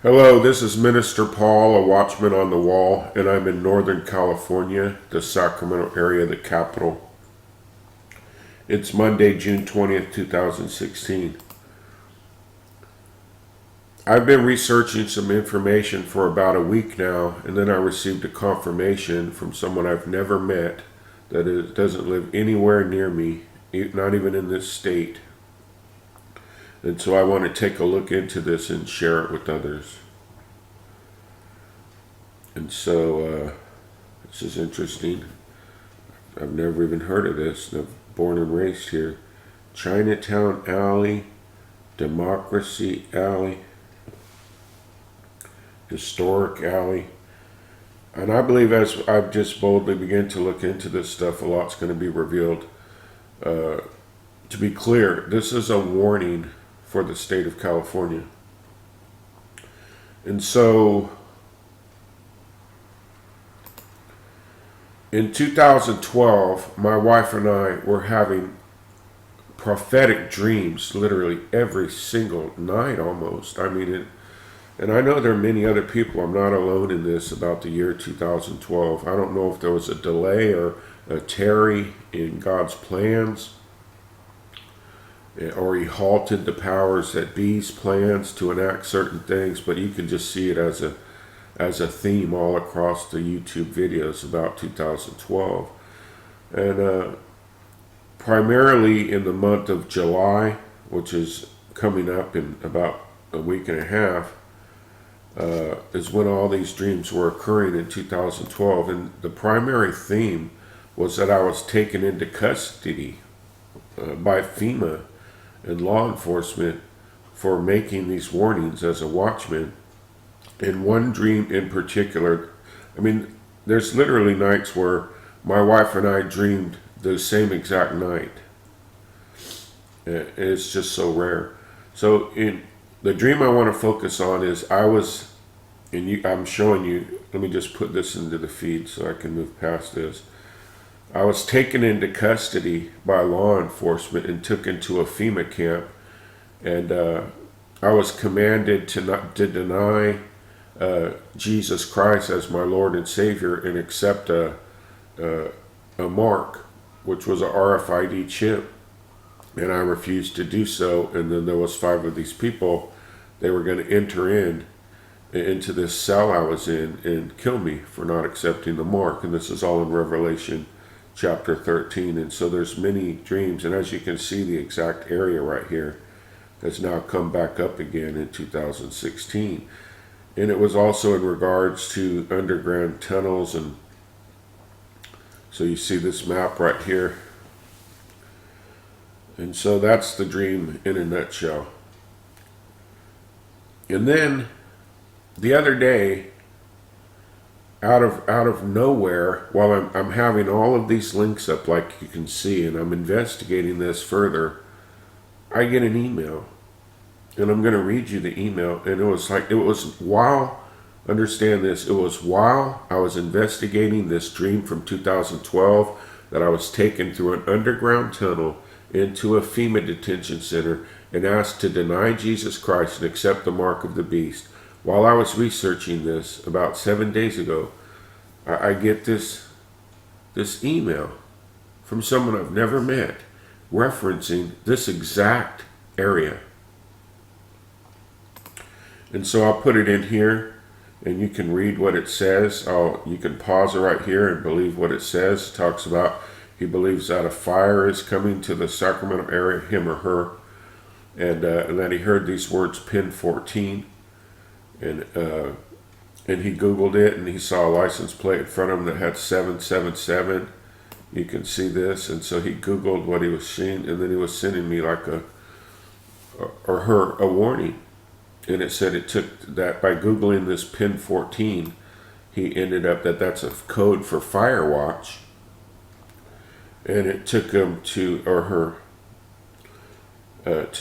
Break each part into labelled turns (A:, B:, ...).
A: Hello, this is Minister Paul, a watchman on the wall, and I'm in Northern California, the Sacramento area, the capital. It's Monday, June 20th, 2016. I've been researching some information for about a week now, and then I received a confirmation from someone I've never met that it doesn't live anywhere near me, not even in this state. And so I want to take a look into this and share it with others. And so this is interesting. I've never even heard of this. I'm born and raised here. Chinatown Alley, Democracy Alley, Historic Alley. And I believe as I've just boldly begun to look into this stuff, a lot's going to be revealed. To be clear, this is a warning for the state of California. And so in 2012, my wife and I were having prophetic dreams literally every single night almost. And I know there are many other people. I'm not alone in this about the year 2012. I don't know if there was a delay or a tarry in God's plans, or he halted the powers that be's plans to enact certain things, but you can just see it as a theme all across the YouTube videos about 2012. And primarily in the month of July, which is coming up in about a week and a half, is when all these dreams were occurring in 2012. And the primary theme was that I was taken into custody by FEMA and law enforcement for making these warnings as a watchman. In one dream in particular, there's literally nights where my wife and I dreamed the same exact night. It's just so rare. So in the dream I want to focus on is I'm showing you, let me just put this into the feed so I can move past this. I was taken into custody by law enforcement and took into a FEMA camp, and I was commanded to deny Jesus Christ as my Lord and Savior and accept a mark, which was a RFID chip, and I refused to do so. And then there was 5 of these people. They were going to enter into this cell I was in and kill me for not accepting the mark. And this is all in Revelation chapter 13. And so there's many dreams, and as you can see, the exact area right here has now come back up again in 2016. And it was also in regards to underground tunnels. And so you see this map right here. And so that's the dream in a nutshell. And then the other day, out of nowhere, while I'm having all of these links up like you can see, and I'm investigating this further, I get an email. And I'm going to read you the email. And it was while I was investigating this dream from 2012 that I was taken through an underground tunnel into a FEMA detention center and asked to deny Jesus Christ and accept the mark of the beast. While I was researching this about 7 days ago, I get this email from someone I've never met referencing this exact area. And so I'll put it in here, and you can read what it says. You can pause it right here and believe what it says. It talks about he believes that a fire is coming to the Sacramento area, him or her, and that he heard these words, pin 14, and he Googled it, and he saw a license plate in front of him that had 777. You can see this, and so he Googled what he was seeing, and then he was sending me like a warning. And it said it took that by Googling this pin 14, he ended up that's a code for Firewatch. And it took him to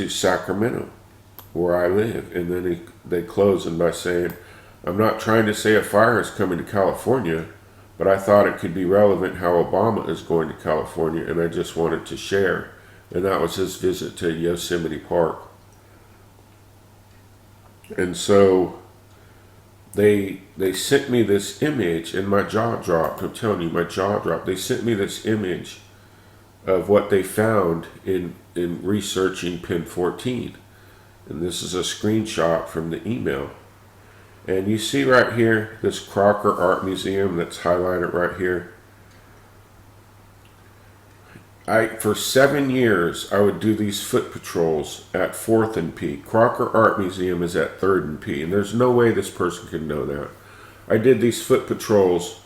A: Sacramento, where I live. And then they closed him by saying, I'm not trying to say a fire is coming to California, but I thought it could be relevant how Obama is going to California, and I just wanted to share. And that was his visit to Yosemite Park. And so they sent me this image, and my jaw dropped. I'm telling you, my jaw dropped. They sent me this image of what they found in researching Pin 14, and this is a screenshot from the email. And you see right here this Crocker Art Museum that's highlighted right here. For 7 years, I would do these foot patrols at 4th and P. Crocker Art Museum is at 3rd and P, and there's no way this person can know that. I did these foot patrols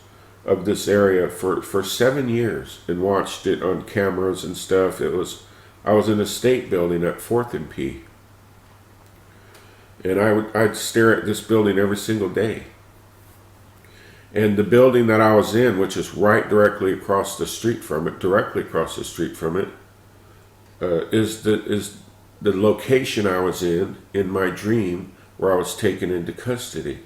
A: of this area for 7 years and watched it on cameras and stuff. I was in a state building at 4th and P, and I'd stare at this building every single day. And the building that I was in, which is right directly across the street from it, is the location I was in my dream where I was taken into custody.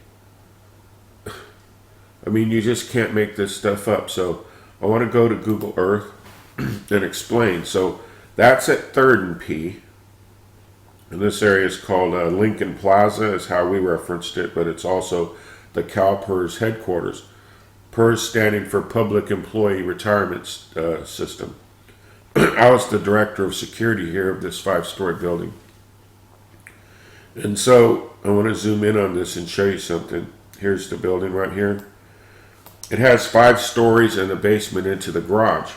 A: I mean, you just can't make this stuff up. So I want to go to Google Earth and explain. So that's at 3rd and P. And this area is called Lincoln Plaza, is how we referenced it, but it's also the CalPERS headquarters. PERS standing for Public Employee Retirement System. I was the director of security here of this 5-story building. And so I want to zoom in on this and show you something. Here's the building right here. It has 5 stories and a basement into the garage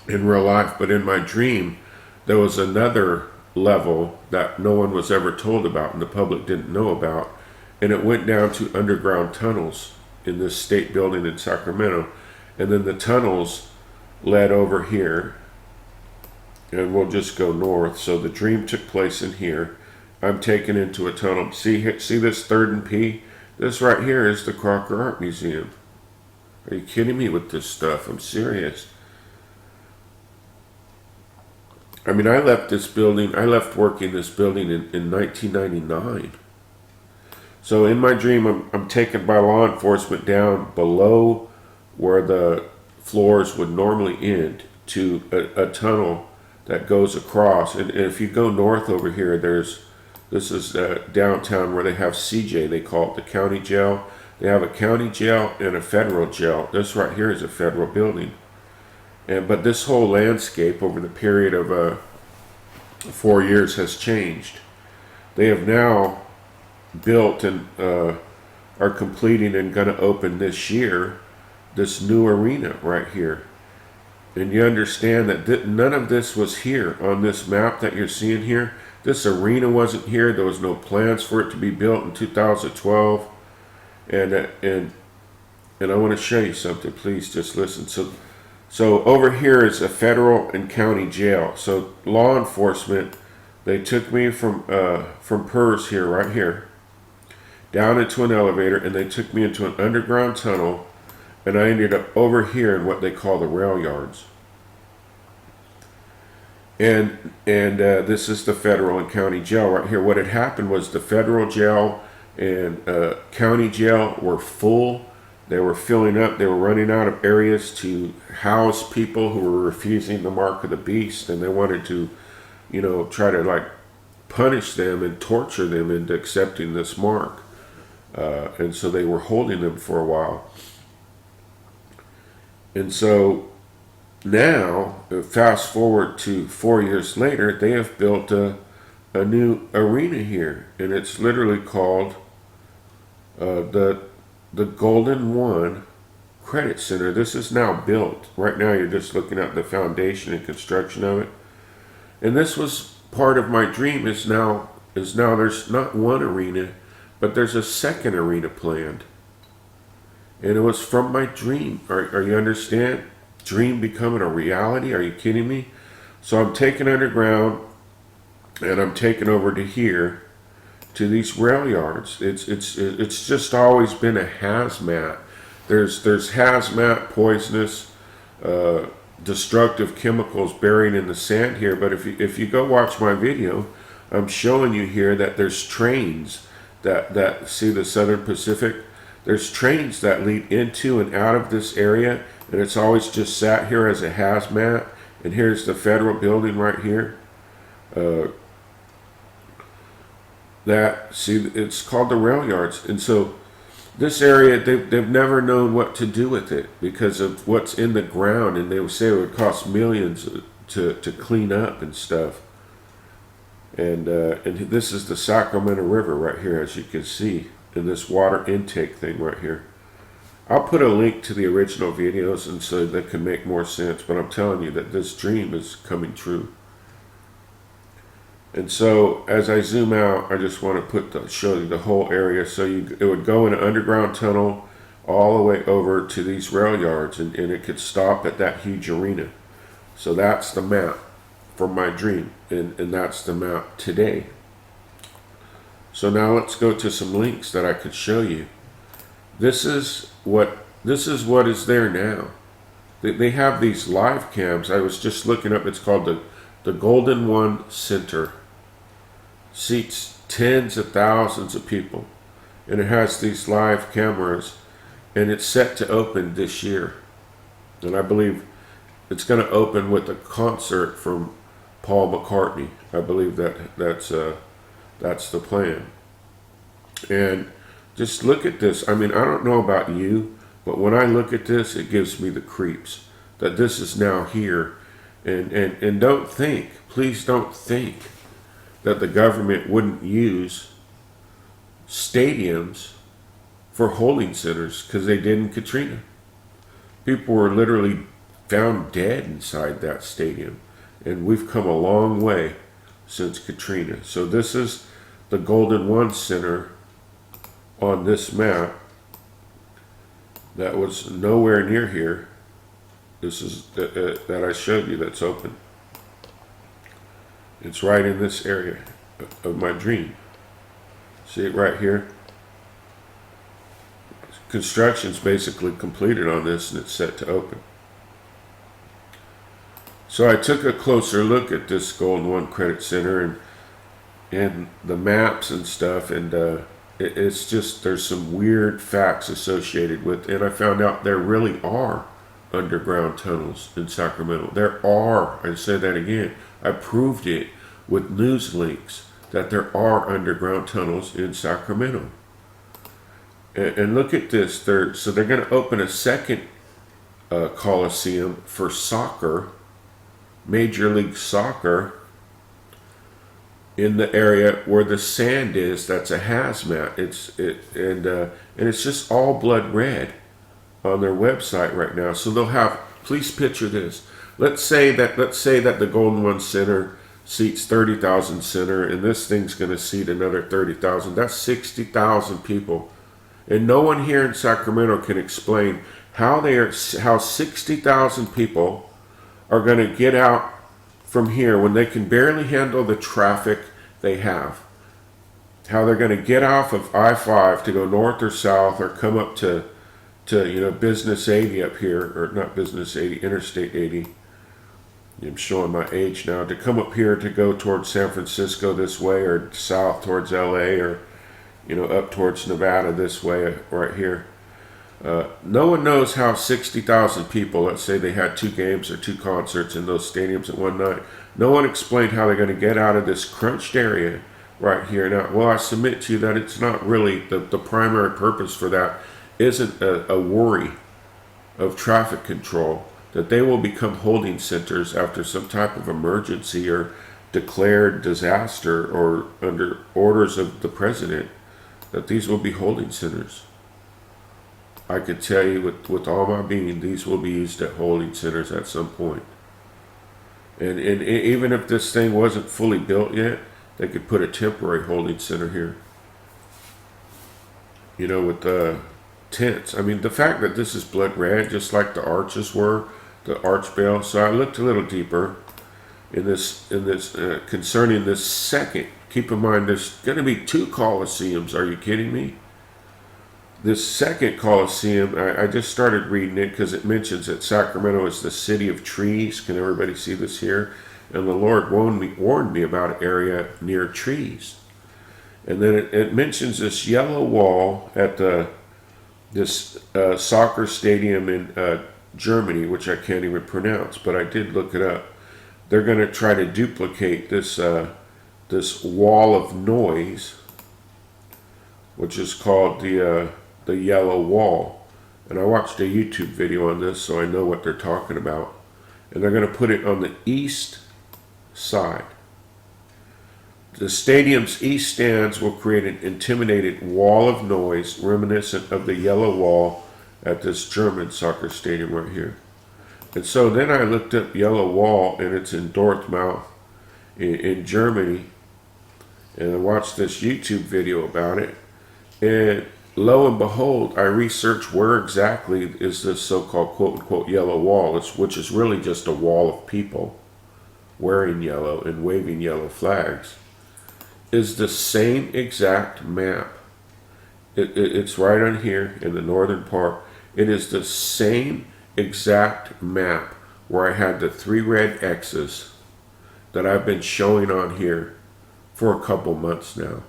A: in real life, but in my dream there was another level that no one was ever told about and the public didn't know about, and it went down to underground tunnels in this state building in Sacramento, and then the tunnels led over here, and we'll just go north. So the dream took place in here. I'm taken into a tunnel. See this 3rd and P? This right here is the Crocker Art Museum. Are you kidding me with this stuff? I'm serious. I mean, I left working this building in 1999. So in my dream, I'm taken by law enforcement down below where the floors would normally end to a tunnel that goes across. And if you go north over here, this is downtown where they have CJ. They call it the county jail. They have a county jail and a federal jail. This right here is a federal building. But this whole landscape over the period of 4 years has changed. They have now built and are completing and going to open this year this new arena right here. And you understand that none of this was here on this map that you're seeing here. This arena wasn't here. There was no plans for it to be built in 2012. And I want to show you something. Please just listen. So over here is a federal and county jail. So law enforcement, they took me from PERS here, right here, down into an elevator, and they took me into an underground tunnel, and I ended up over here in what they call the rail yards. And this is the federal and county jail right here. What had happened was the federal jail and county jail were full. They were filling up. They were running out of areas to house people who were refusing the mark of the beast, and they wanted to, try to punish them and torture them into accepting this mark. And so they were holding them for a while. And so now, fast forward to 4 years later, they have built a new arena here, and it's literally called the Golden One Credit Center. This is now built. Right now you're just looking at the foundation and construction of it. And this was part of my dream is now there's not one arena, but there's a second arena planned. And it was from my dream. Are you understand? Dream becoming a reality? Are you kidding me? So I'm taken underground and I'm taken over to here, to these rail yards. It's just always been a hazmat. There's hazmat, poisonous, destructive chemicals buried in the sand here. But if you go watch my video, I'm showing you here that there's trains that see the Southern Pacific. There's trains that lead into and out of this area, and it's always just sat here as a hazmat. And here's the federal building right here. It's called the rail yards. And so this area, they've never known what to do with it because of what's in the ground, and they would say it would cost millions to clean up and stuff. And this is the Sacramento River right here, as you can see, in this water intake thing right here. I'll put a link to the original videos and so they can make more sense, but I'm telling you that this dream is coming true. And so as I zoom out, I just want to show you the whole area. So it would go in an underground tunnel all the way over to these rail yards, and it could stop at that huge arena. So that's the map from my dream, and that's the map today. So now let's go to some links that I could show you. This is what is there now. They have these live cams. I was just looking up. It's called the Golden One Center. Seats tens of thousands of people, and it has these live cameras, and it's set to open this year. And I believe it's going to open with a concert from Paul McCartney. I believe that's the plan. And just look at this. I mean, I don't know about you, but when I look at this, it gives me the creeps that this is now here. And don't think, please don't think that the government wouldn't use stadiums for holding centers, because they did in Katrina. People were literally found dead inside that stadium, and we've come a long way since Katrina. So this is the Golden One Center on this map that was nowhere near here. This is that I showed you that's open. It's right in this area of my dream. See it right here? Construction's basically completed on this, and it's set to open. So I took a closer look at this Golden One Credit Center and the maps and stuff, and it's just, there's some weird facts associated with it. And I found out there really are underground tunnels in Sacramento. There are, I say that again, I proved it with news links that there are underground tunnels in Sacramento. And look at this. They're going to open a second coliseum for soccer, Major League Soccer, in the area where the sand is. That's a hazmat. And it's just all blood red on their website right now. So they'll have, please picture this. Let's say that the Golden One Center seats 30,000 center, and this thing's going to seat another 30,000. That's 60,000 people. And no one here in Sacramento can explain how 60,000 people are going to get out from here when they can barely handle the traffic they have. How they're going to get off of I-5 to go north or south, or come up to Business 80 up here, or not Business 80, Interstate 80. I'm showing my age now. To come up here to go towards San Francisco this way, or south towards LA, or up towards Nevada this way, right here. No one knows how 60,000 people, let's say they had 2 games or 2 concerts in those stadiums at one night. No one explained how they're going to get out of this crunched area right here. Now, well, I submit to you that it's not really, the primary purpose for that isn't a worry of traffic control, that they will become holding centers after some type of emergency or declared disaster, or under orders of the president, that these will be holding centers. I could tell you with all my being, these will be used at holding centers at some point. And even if this thing wasn't fully built yet, they could put a temporary holding center here. With the tents. I mean, the fact that this is blood red, just like the arches were, the arch bell. So I looked a little deeper in this concerning this second. Keep in mind, there's going to be 2 coliseums. Are you kidding me? This second coliseum, I just started reading it because it mentions that Sacramento is the city of trees. Can everybody see this here? And the Lord warned me about an area near trees. And then it mentions this yellow wall at this soccer stadium in Germany, which I can't even pronounce, but I did look it up. They're going to try to duplicate this wall of noise, which is called the the yellow wall. And I watched a YouTube video on this, so I know what they're talking about. And they're going to put it on the east side. The stadium's east stands will create an intimidated wall of noise reminiscent of the yellow wall at this German soccer stadium right here. And so then I looked up yellow wall, and it's in Dortmund in Germany. And I watched this YouTube video about it. And lo and behold, I researched where exactly is this so-called quote-unquote yellow wall, which is really just a wall of people wearing yellow and waving yellow flags, is the same exact map. It's right on here in the northern part. It is the same exact map where I had the 3 red X's that I've been showing on here for a couple months now.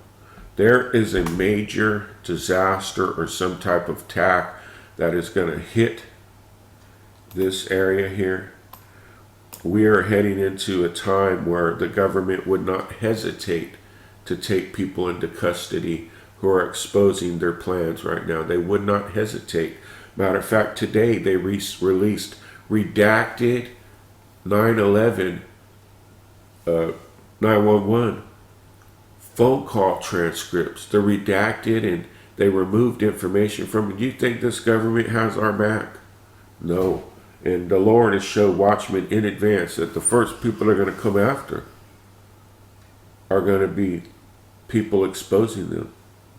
A: There is a major disaster or some type of attack that is going to hit this area here. We are heading into a time where the government would not hesitate to take people into custody who are exposing their plans right now. They would not hesitate. Matter of fact, today they released redacted 9/11 911 phone call transcripts. They're redacted and they removed information from it. You think this government has our back? No. And the Lord has showed watchmen in advance that the first people they're going to come after are going to be people exposing them,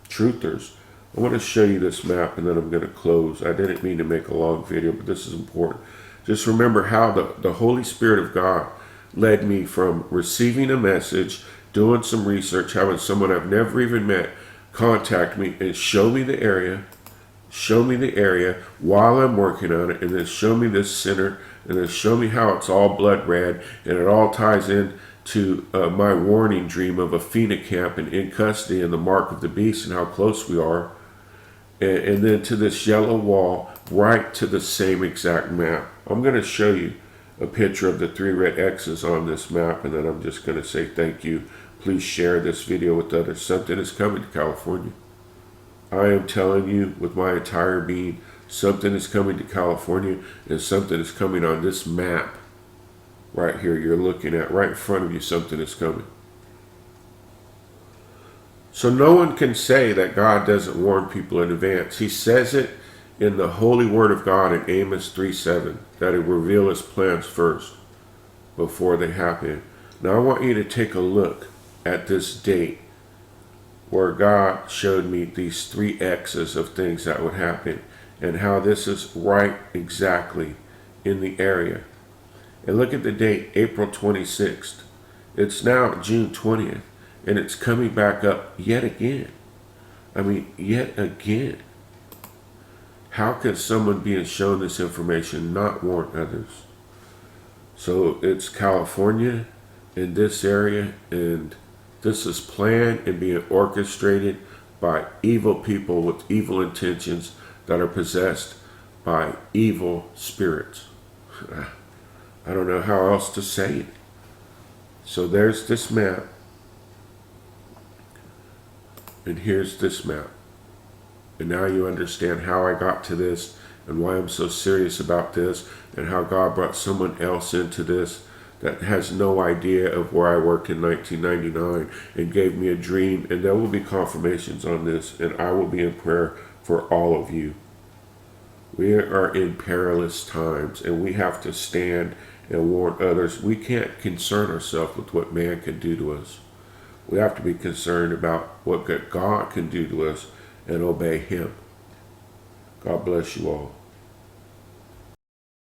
A: truthers. I want to show you this map and then I'm going to close. I didn't mean to make a long video, but this is important. Just remember how the Holy Spirit of God led me from receiving a message, doing some research, having someone I've never even met contact me and show me the area while I'm working on it, and then show me this center, and then show me how it's all blood red, and it all ties in to my warning dream of a FEMA camp and in custody and the mark of the beast and how close we are, and then to this yellow wall right to the same exact map. I'm going to show you a picture of the 3 red X's on this map, and then I'm just going to say thank you. Please share this video with others. Something is coming to California. I am telling you with my entire being, something is coming to California, and something is coming on this map right here you're looking at. Right in front of you, something is coming. So no one can say that God doesn't warn people in advance. He says it in the holy word of God in Amos 3:7, that He will reveal His plans first before they happen. Now I want you to take a look at this date where God showed me these 3 X's of things that would happen and how this is right exactly in the area. And look at the date, April 26th. It's now June 20th, and it's coming back up yet again. I mean, yet again. How can someone being shown this information not warn others? So it's California in this area, and this is planned and being orchestrated by evil people with evil intentions that are possessed by evil spirits. I don't know how else to say it. So there's this map. And here's this map. And now you understand how I got to this and why I'm so serious about this and how God brought someone else into this that has no idea of where I worked in 1999 and gave me a dream. And there will be confirmations on this, and I will be in prayer for all of you. We are in perilous times, and we have to stand and warn others. We can't concern ourselves with what man can do to us. We have to be concerned about what God can do to us and obey Him. God bless you all.